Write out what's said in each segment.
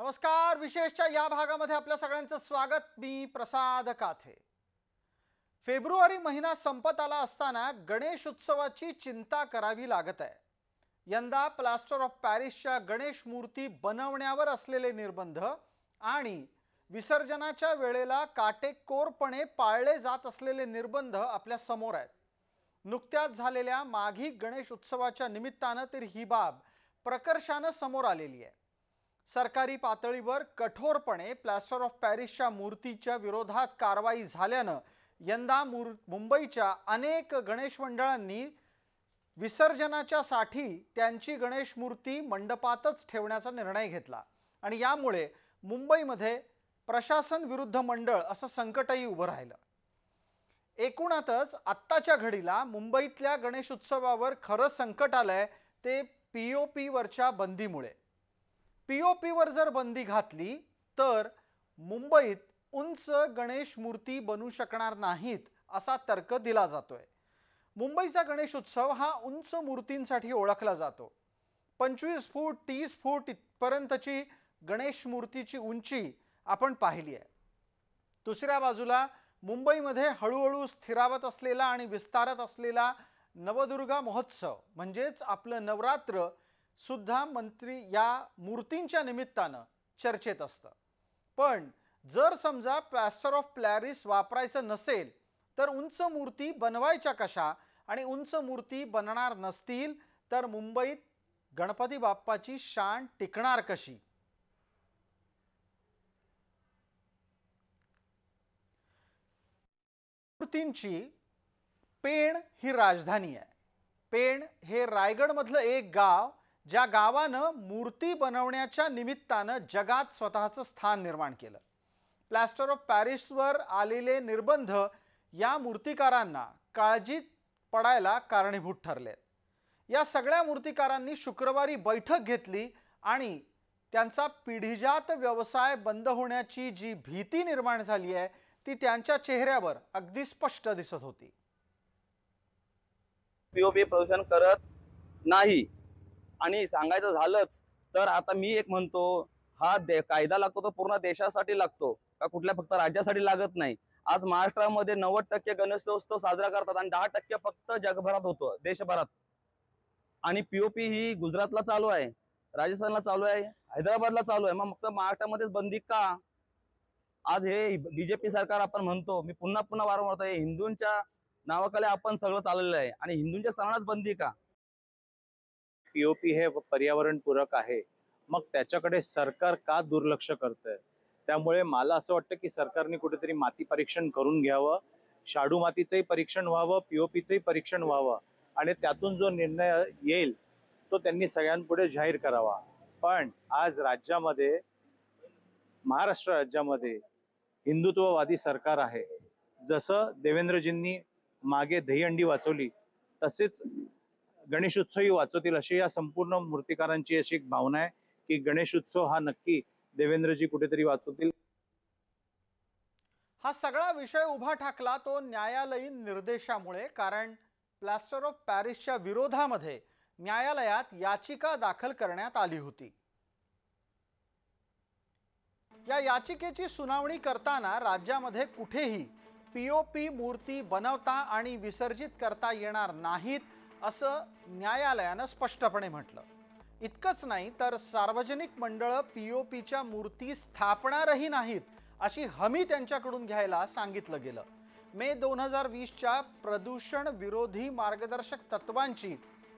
नमस्कार. विशेषच्या या भागामध्ये आपल्या सगळ्यांचं स्वागत. मी प्रसाद काथे. फेब्रुवारी महिना संपत आला असताना गणेश उत्सवाची चिंता करावी लागत आहे. यंदा प्लास्टर ऑफ पॅरिसच्या गणेश मूर्ती बनवण्यावर असलेले निर्बंध आणि विसर्जनाच्या वेळेला काटेकोरपणे पाळले जात असलेले निर्बंध आपल्या समोर आहेत. नुकत्याच झालेल्या माघी गणेश उत्सवाच्या निमित्तानं तर ही बाब प्रकर्षानं समोर आलेली आहे. सरकारी पातळीवर कठोरपणे प्लास्टर ऑफ पॅरिसच्या मूर्तीच्या विरोधात कारवाई झाल्यानं यंदा मुंबईच्या अनेक गणेश मंडळांनी विसर्जनाच्या साठी त्यांची गणेश मूर्ती मंडपातच ठेवण्याचा निर्णय घेतला आणि यामुळे मुंबईमध्ये प्रशासन विरुद्ध मंडळ असं संकटही उभं राहिलं. एकूणातच आत्ताच्या घडीला मुंबईतल्या गणेश उत्सवावर खरं संकट आलंय ते पीओपी वरच्या बंदीमुळे. पीओपीवर जर बंदी घातली तर मुंबईत उंच गणेश मूर्ती बनू शकणार नाहीत असा तर्क दिला जातोय. मुंबईचा गणेश उत्सव हा उंच मूर्तींसाठी ओळखला जातो. 25 फूट 30 फूट इथपर्यंतची गणेश मूर्तीची उंची आपण पाहिली आहे. दुसऱ्या बाजूला मुंबईमध्ये हळूहळू स्थिरावत असलेला आणि विस्तारत असलेला नवदुर्गा महोत्सव म्हणजेच आपलं नवरात्र सुद्धा मंत्री या मूर्तींच्या निमित्तानं चर्चेत असतं. पण जर समजा प्लास्टर ऑफ पॅरिस वापरायचं नसेल तर उंच मूर्ती बनवायच्या कशा आणि उंच मूर्ती बनणार नसतील तर मुंबईत गणपती बाप्पाची शान टिकणार कशी? मूर्तींची पेण ही राजधानी आहे. पेण हे रायगड मधलं एक गाव ज्या गावानं मूर्ती बनवण्याच्या निमित्तानं जगात स्वतःचं स्थान निर्माण केलं. प्लास्टर ऑफ पॅरिसवर आलेले निर्बंध या मूर्तिकारांना काळजीत पडायला कारणीभूत ठरलेत. या सगळ्या मूर्तिकारांनी शुक्रवारी बैठक घेतली आणि त्यांचा पिढीजात व्यवसाय बंद होण्याची जी भीती निर्माण झाली आहे ती त्यांच्या चेहऱ्यावर अगदी स्पष्ट दिसत होती. पीओपी प्रदूषण करत नाही आणि सांगायचं झालंच तर आता मी एक म्हणतो, हा कायदा लागतो तो पूर्ण देशासाठी लागतो का कुठल्या फक्त राज्यासाठी लागत नाही. आज महाराष्ट्रामध्ये 90% गणेशोत्सव साजरा करतात आणि 10% फक्त जगभरात होतो, देशभरात. आणि पीओपी ही गुजरातला चालू आहे, राजस्थानला चालू आहे, हैदराबादला चालू आहे. मग फक्त महाराष्ट्रामध्येच बंदी का? आज हे बीजेपी सरकार आपण म्हणतो, मी पुन्हा पुन्हा वारंवार म्हणतो, हिंदूंच्या नावाखाली आपण सगळं चाललेलं आहे आणि हिंदूंच्या सणालाच बंदी का? पीओपी हे पर्यावरणपूरक आहे, मग त्याच्याकडे सरकार का दुर्लक्ष करतंय? त्यामुळे मला असं वाटतं की सरकारने कुठेतरी माती परीक्षण करून घ्यावं, शाडू मातीचंही परीक्षण व्हावं, पीओपीचंही परीक्षण व्हावं आणि त्यातून जो निर्णय येईल तो त्यांनी सगळ्यांपुढे जाहीर करावा. पण आज राज्यामध्ये, महाराष्ट्र राज्यामध्ये हिंदुत्ववादी सरकार आहे. जसं देवेंद्रजींनी मागे दहीहंडी वाचवली तसेच गणेशोत्सवही वाचवतील अशी या संपूर्ण मूर्तिकारांची अशी एक भावना आहे की गणेशोत्सव हा नक्की देवेंद्रजी कुठेतरी वाचवतील. हा सगळा विषय उभा ठाकला तो न्यायालयीन निर्देशामुळे. कारण प्लास्टर ऑफ पॅरिसच्या विरोधामध्ये न्यायालयात याचिका दाखल करण्यात आली होती. या याचिकेची सुनावणी करताना राज्यामध्ये कुठेही पीओपी मूर्ती बनवता आणि विसर्जित करता येणार नाहीत असं न्यायालयानं स्पष्टपणे म्हटलं. इतकंच नाही तर सार्वजनिक मंडळं पीओपीच्या मूर्ती स्थापणारही नाहीत अशी हमी त्यांच्याकडून घ्यायला सांगितलं गेलं. मे 2020च्या प्रदूषण विरोधी मार्गदर्शक तत्वांची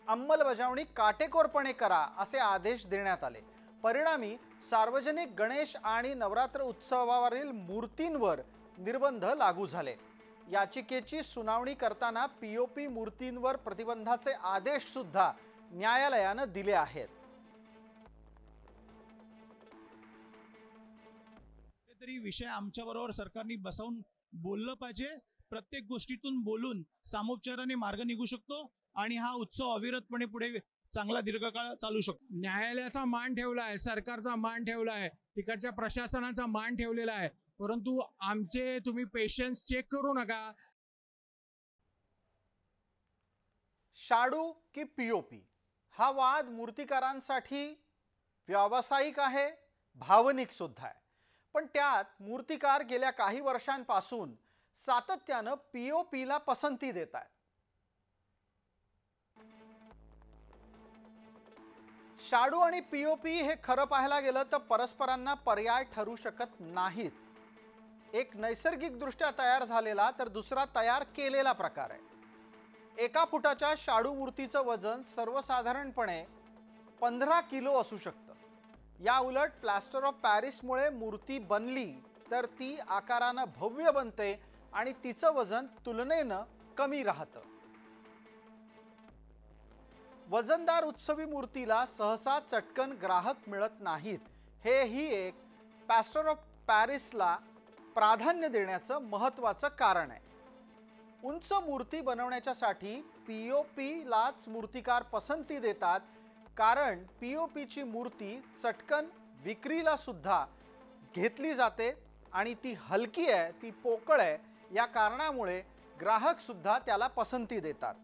अंमलबजावणी काटेकोरपणे करा असे आदेश देण्यात आले. परिणामी सार्वजनिक गणेश आणि नवरात्र उत्सवावरील मूर्तींवर निर्बंध लागू झाले. याचिकेची सुनावणी करताना पीओपी मूर्तींवर प्रतिबंधाचे आदेश सुद्धा न्यायालयानं दिले आहेत. तरी विषय आमच्याबरोबर सरकारने बसवून बोललं पाहिजे. प्रत्येक गोष्टीतून बोलून सामोपचाराने मार्ग निघू शकतो आणि हा उत्सव अविरतपणे पुढे चांगला दीर्घकाळ चालू शकतो. न्यायालयाचा मान ठेवला आहे, सरकारचा मान ठेवला आहे, तिकडच्या प्रशासनाचा मान ठेवलेला आहे. परंतु आमचे तुम्ही पेशन्स चेक करू नका. शाडू की पीओपी हा वाद मूर्तिकारांसाठी व्यावसायिक आहे भावनिक सुद्धा आहे. पण त्यात मूर्तिकार गेल्या काही वर्षांपासून सातत्यानं पीओपीला पसंती देत आहेत. शाडू आणि पीओपी हे खरं पाहायला गेलं तर परस्परांना पर्याय ठरू शकत नाहीत. एक नैसर्गिकदृष्ट्या तयार झालेला तर दुसरा तयार केलेला प्रकार आहे. 1 फुटाच्या शाडू मूर्तीचं वजन सर्वसाधारणपणे 15 किलो असू शकतं. या उलट प्लास्टर ऑफ पॅरिसमुळे मूर्ती बनली तर ती आकारानं भव्य बनते आणि तिचं वजन तुलनेनं कमी राहतं. वजनदार उत्सवी मूर्तीला सहसा चटकन ग्राहक मिळत नाहीत. हेही एक प्लास्टर ऑफ पॅरिसला प्राधान्य देण्याचं महत्त्वाचं कारण आहे. उंच मूर्ती बनवण्याच्यासाठी पीओपीलाच मूर्तिकार पसंती देतात, कारण पीओपीची मूर्ती चटकन विक्रीला सुद्धा घेतली जाते आणि ती हलकी आहे, ती पोकळ आहे. या कारणामुळे ग्राहक सुद्धा त्याला पसंती देतात.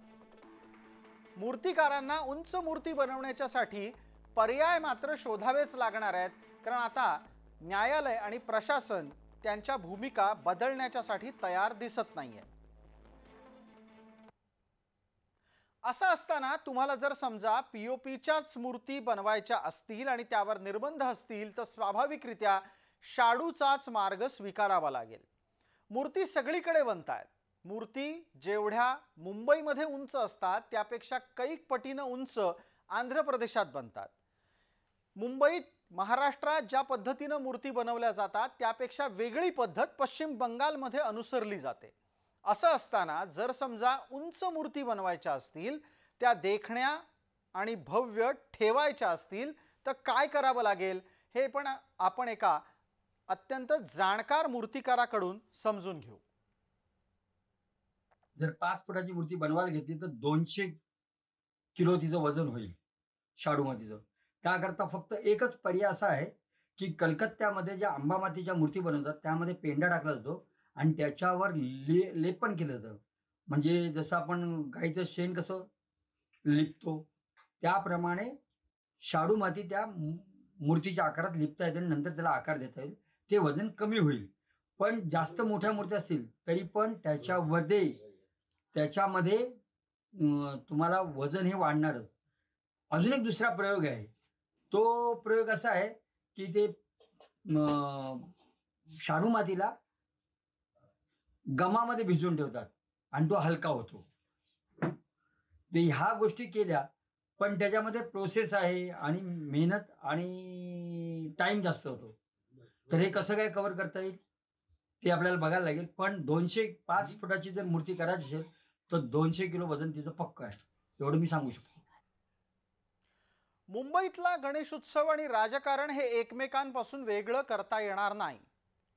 मूर्तिकारांना उंच मूर्ती बनवण्याच्यासाठी पर्याय मात्र शोधावेच लागणार आहेत, कारण आता न्यायालय आणि प्रशासन त्यांच्या भूमिका बदलण्याच्यासाठी तयार दिसत नाहीये. असं असताना तुम्हाला जर समजा पीओपीच्याच मूर्ती बनवायच्या असतील आणि त्यावर निर्बंध असतील तर स्वाभाविकरित्या शाडूचाच मार्ग स्वीकारावा लागेल. मूर्ती सगळीकडे बनतायत. मूर्ती जेवढ्या मुंबईमध्ये उंच असतात त्यापेक्षा कैक पटीनं उंच आंध्र प्रदेशात बनतात. मुंबईत महाराष्ट्रात ज्या पद्धतीनं मूर्ती बनवल्या जातात त्यापेक्षा वेगळी पद्धत पश्चिम बंगालमध्ये अनुसरली जाते. असं असताना जर समजा उंच मूर्ती बनवायच्या असतील, त्या देखण्या आणि भव्य ठेवायच्या असतील तर काय करावं लागेल हे पण आपण एका अत्यंत जाणकार मूर्तिकाराकडून समजून घेऊ. जर 5 फुटाची मूर्ती बनवायला घेतली तर 200 किलो तिचं वजन होईल शाडू मातीचं. त्याकरता फक्त एकच पर्याय असा आहे की कलकत्त्यामध्ये ज्या अंबा मातीच्या मूर्ती बनवतात त्यामध्ये पेंडा टाकला जातो आणि त्याच्यावर लेपन केलं जातं. म्हणजे जसं आपण गाईचं शेण कसं लिपतो त्याप्रमाणे शाडू माती त्या मूर्तीच्या आकारात लिपता येते आणि नंतर त्याला आकार देता येईल. ते वजन कमी होईल. पण जास्त मोठ्या मूर्त्या असतील तरी पण त्याच्यामध्ये तुम्हाला वजन हे वाढणारच. अजून एक दुसरा प्रयोग आहे. तो प्रयोग असा आहे की ते शाडू मातीला गमामध्ये भिजवून ठेवतात आणि तो हलका होतो. ते ह्या गोष्टी केल्या पण त्याच्यामध्ये प्रोसेस आहे आणि मेहनत आणि टाइम जास्त होतो. तर हे कसं काय कव्हर करता येईल ते आपल्याला बघायला लागेल. पण 205 फुटाची जर मूर्ती करायची असेल तर 200 किलो वजन तिचं पक्क आहे, एवढं मी सांगू शकतो. मुंबईतला गणेशोत्सव आणि राजकारण हे एकमेकांपासून वेगळं करता येणार नाही.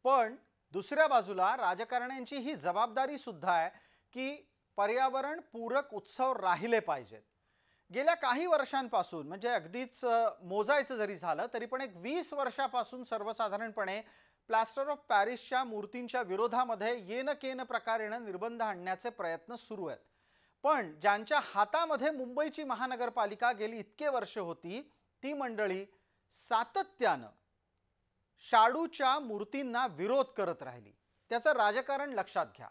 पण दुसऱ्या बाजूला राजकारण्यांची ही जबाबदारी सुद्धा आहे की पर्यावरण पूरक उत्सव राहिले पाहिजेत. गेल्या काही वर्षांपासून म्हणजे अगदीच मोजायचं जरी झालं तरी पण एक 20 वर्षापासून सर्वसाधारणपणे प्लास्टर ऑफ पॅरिसच्या मूर्तींच्या विरोधामध्ये येन केन प्रकारेनं निर्बंध आणण्याचे प्रयत्न सुरू आहेत. पण ज्यांच्या हातामध्ये मुंबईची महानगरपालिका गेली इतके वर्ष होती ती मंडळी सातत्यानं शाडूच्या मूर्तींना विरोध करत राहिली. त्याचं राजकारण लक्षात घ्या.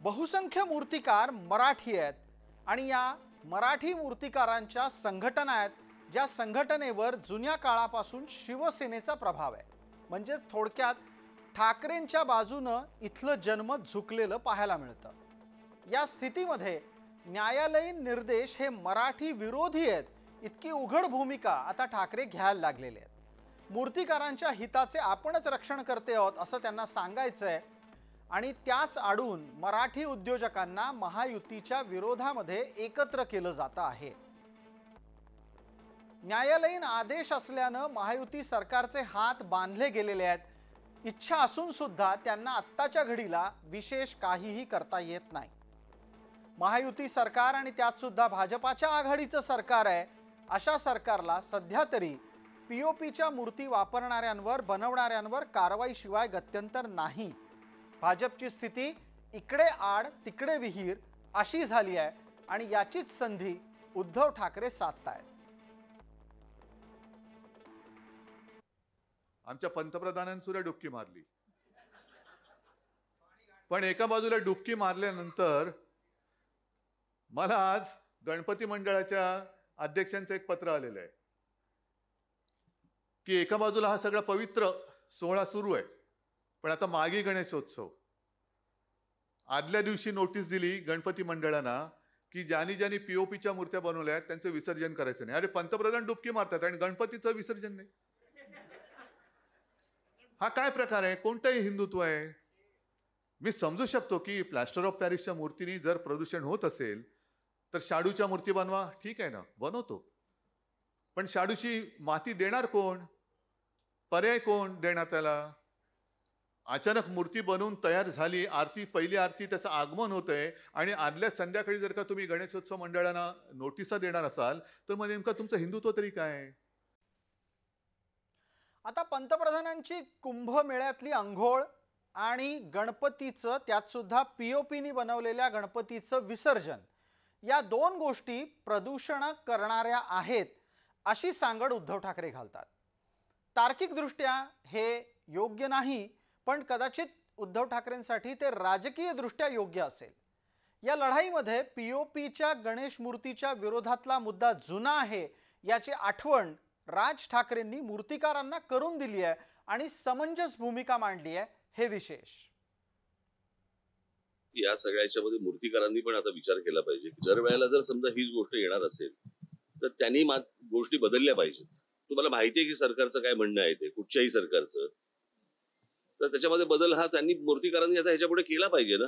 बहुसंख्य मूर्तिकार मराठी आहेत आणि या मराठी मूर्तिकारांच्या संघटना आहेत, ज्या संघटनेवर जुन्या काळापासून शिवसेनेचा प्रभाव आहे. म्हणजे थोडक्यात ठाकरेंच्या बाजूनं इथलं जनमत झुकलेलं पाहायला मिळतं. या स्थितीमध्ये न्यायालयीन निर्देश हे मराठी विरोधी आहेत इतकी उघड भूमिका आता ठाकरे घ्यायला लागलेले आहेत. मूर्तिकारांच्या हिताचे आपणच रक्षण करते आहोत असं त्यांना सांगायचंय आणि त्याच आडून मराठी उद्योजकांना महायुतीच्या विरोधामध्ये एकत्र केलं जातं आहे. न्यायालयीन आदेश असल्यानं महायुती सरकारचे हात बांधले गेलेले आहेत. इच्छा असून सुद्धा त्यांना आत्ताच्या घडीला विशेष काहीही करता येत नाही. महायुती सरकार आणि त्यात सुद्धा भाजपाच्या आघाडीचं सरकार आहे. अशा सरकारला सध्या तरी पीओपीच्या मूर्ती वापरणाऱ्यांवर बनवणाऱ्यांवर कारवाईशिवाय गत्यंतर नाही. भाजपची स्थिती इकडे आड तिकडे विहीर अशी झाली आहे आणि याचीच संधी उद्धव ठाकरे साधतायत. आमच्या पंतप्रधानांनी सुद्धा डुबकी मारली. पण एका बाजूला डुबकी मारल्यानंतर मला आज गणपती मंडळाच्या अध्यक्षांचं एक पत्र आलेलं आहे की एका बाजूला हा सगळा पवित्र सोहळा सुरू आहे, पण आता मागे गणेशोत्सव. आदल्या दिवशी नोटीस दिली गणपती मंडळांना की ज्यांनी पीओपीच्या मूर्त्या बनवल्या आहेत त्यांचं विसर्जन करायचं नाही. अरे, पंतप्रधान डुबकी मारतात आणि गणपतीचं विसर्जन नाही. हा काय प्रकार आहे? कोणतंही हिंदुत्व आहे? मी समजू शकतो की प्लॅस्टर ऑफ पॅरिसच्या मूर्तीनी जर प्रदूषण होत असेल तर शाडूच्या मूर्ती बनवा, ठीक आहे ना, बनवतो. पण शाडूची माती देणार कोण? पर्याय कोण देणार त्याला? अचानक मूर्ती बनवून तयार झाली, आरती, पहिली आरती, त्याचं आगमन होतंय आणि आदल्या संध्याकाळी जर का तुम्ही गणेशोत्सव मंडळांना नोटिसा देणार असाल तर मग नेमकं तुमचं हिंदुत्व तरी काय? आता पंतप्रधानांची कुंभमेळ्यातली अंघोळ आणि गणपतीचं, त्यात सुद्धा पीओपीनी बनवलेल्या गणपतीचं विसर्जन, या दोन गोष्टी प्रदूषण करणाऱ्या आहेत अशी सांगड उद्धव ठाकरे घालतात. तार्किकदृष्ट्या हे योग्य नाही, पण कदाचित उद्धव ठाकरेंसाठी ते राजकीयदृष्ट्या योग्य असेल. या लढाईमध्ये पीओपीच्या गणेश मूर्तीच्या विरोधातला मुद्दा जुना आहे याची आठवण राज ठाकरेंनी मूर्तिकारांना करून दिली आहे आणि समंजस भूमिका मांडली आहे, हे विशेष. या सगळ्याच्या मध्ये मूर्तिकारांनी पण आता विचार केला पाहिजे की जर वेळेला जर समजा हीच गोष्ट येणार असेल तर त्यांनी गोष्टी बदलल्या पाहिजेत. तुम्हाला माहिती आहे की सरकारचं काय म्हणणं आहे, ते कुठच्याही सरकारचं, तर त्याच्यामध्ये बदल हा त्यांनी मूर्तिकारांनी आता ह्याच्या पुढे केला पाहिजे ना.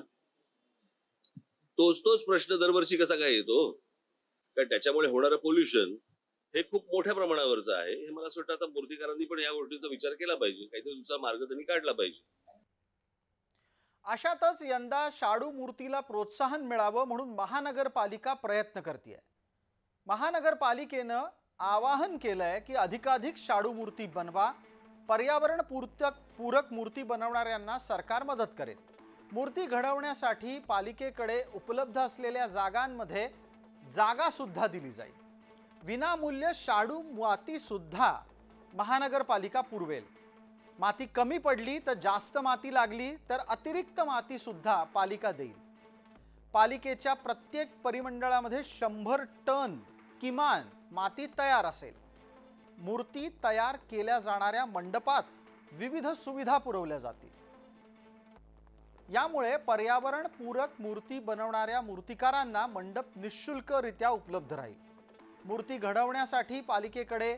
तोच प्रश्न दरवर्षी कसा काय येतो? कारण त्याच्यामुळे होणारं पोल्युशन हे खूप मोठ्या प्रमाणावरचं आहे. हे मला असं वाटतं आता मूर्तिकारांनी पण या गोष्टीचा विचार केला पाहिजे, काहीतरी दुसरा मार्ग त्यांनी काढला पाहिजे. अशातच यंदा शाडू मूर्तीला प्रोत्साहन मिळावं म्हणून महानगरपालिका प्रयत्न करते. महानगरपालिकेनं आवाहन केलंय की अधिकाधिक शाडू मूर्ती बनवा. पर्यावरण पूरक मूर्ती बनवणाऱ्यांना सरकार मदत करेल. मूर्ती घडवण्यासाठी पालिकेकडे उपलब्ध असलेल्या जागांमध्ये जागा सुद्धा दिली जाईल. विनामूल्य शाडू माती सुद्धा महानगरपालिका पुरवेल. माती कमी पडली तर जास्त माती लागली तर अतिरिक्त माती सुद्धा पालिका देईल. पालिकेच्या प्रत्येक परिमंडळामध्ये 100 टन किमान माती तयार असेल. मूर्ती तयार केल्या जाणाऱ्या मंडपात विविध सुविधा पुरवल्या जातील. यामुळे पर्यावरण पूरक मूर्ती बनवणाऱ्या मूर्तिकारांना मंडप निःशुल्करित्या उपलब्ध राहील. मूर्ती घडवण्यासाठी पालिकेकडे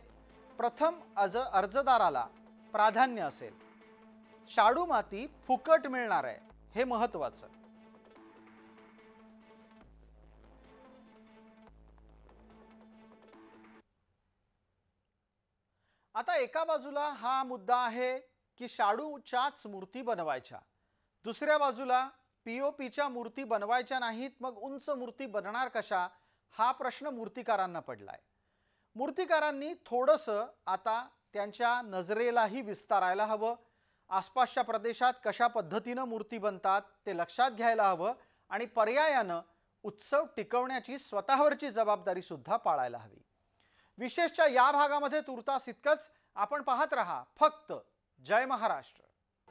प्रथम अर्जदाराला प्राधान्य असेल. शाडू माती फुकट मिळणार आहे, हे महत्त्वाचं. आता एका बाजूला हा मुद्दा आहे की शाडूच्याच मूर्ती बनवायच्या, दुसऱ्या बाजूला पीओपीच्या मूर्ती बनवायच्या नाहीत, मग उंच मूर्ती बनणार कशा, हा प्रश्न मूर्तिकारांना पडलाय. मूर्तिकारांनी थोडंसं आता त्यांच्या नजरेलाही विस्तारायला हवं. आसपासच्या प्रदेशात कशा पद्धतीनं मूर्ती बनतात ते लक्षात घ्यायला हवं आणि पर्यायानं उत्सव टिकवण्याची स्वतःवरची जबाबदारी सुद्धा पाळायला हवी. विशेषच्या या भागामध्ये तुर्तास इतकंच. आपण पाहत रहा फक्त जय महाराष्ट्र.